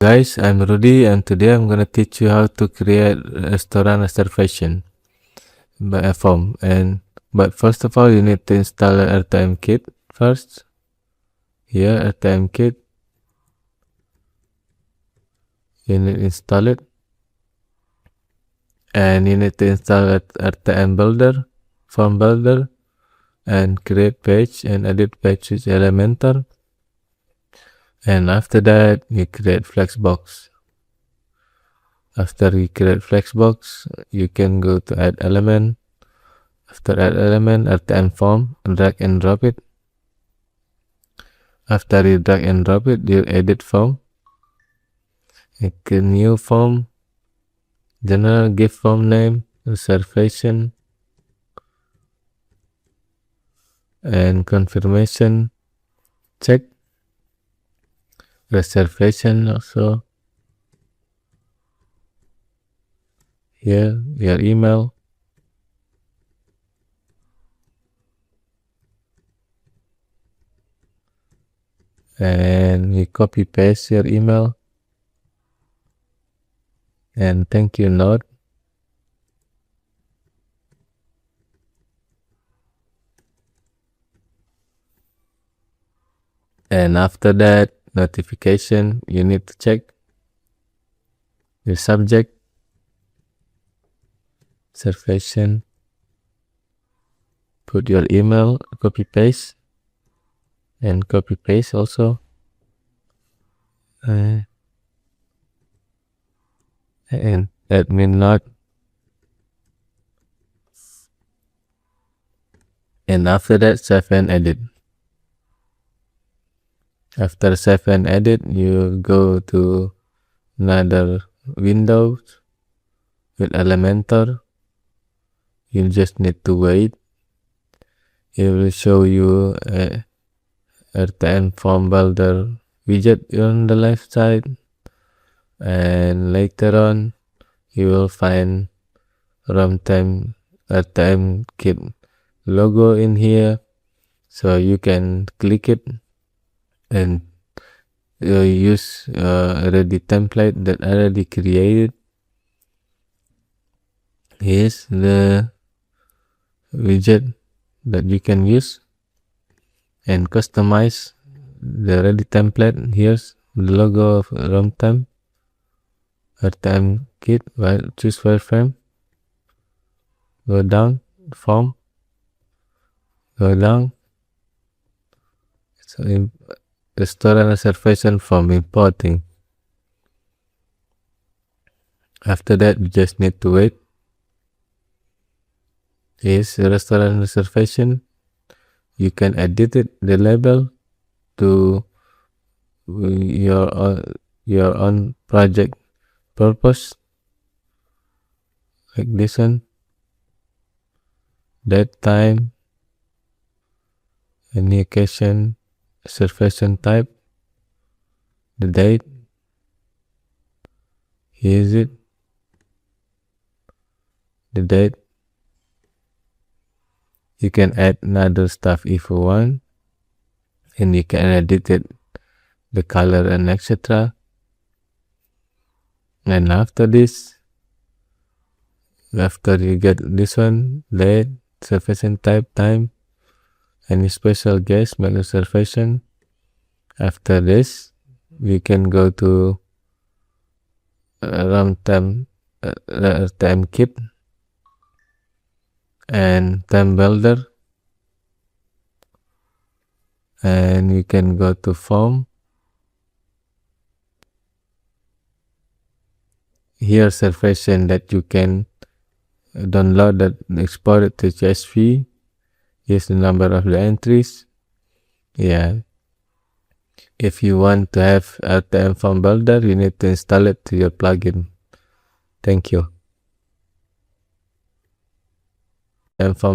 Guys, I'm Rudy and today I'm gonna teach you how to create restaurant reservation by a form. But first of all, you need to install an RTM kit first. Here, RTM kit. You need to install it, and you need to install RTM Builder, Form Builder, and create page and edit page with Elementor. And after that, you create Flexbox. After you create Flexbox, you can go to add element. After add element, RTM form, drag and drop it. After you drag and drop it, you edit form. Make a new form. General, give form name, reservation, and confirmation. Check. Reservation also. Here, your email. And you copy paste your email. And thank you note. And after that, notification, you need to check your subject, reservation, put your email, copy paste, and copy paste also. And admin note. And after that, save and edit. After save and edit, you go to another window with Elementor. You just need to wait. It will show you a RTM Form Builder widget on the left side. And later on, you will find runtime RTM kit logo in here. So you can click it and use already template that already created. Here's the widget that you can use and customize the ready template. Here's the logo of runtime RTM kit. Choose wireframe. Go down, form. Go down. So restaurant reservation form importing. After that, you just need to wait. Here's the restaurant reservation. You can edit it, the label, to your own project purpose, like this one. Date, time, any occasion, reservation type, the date. Here's it, the date. You can add another stuff if you want, and you can edit it, the color and etc. And after this, after you get this one, date, reservation type, time, any special guest, make reservation. After this, we can go to runtime RTM kit and time builder, and we can go to form. Here's reservation that you can download that export it to CSV. Here's the number of the entries. Yeah. If you want to have RTM Form Builder, you need to install it to your plugin. Thank you. RTM Form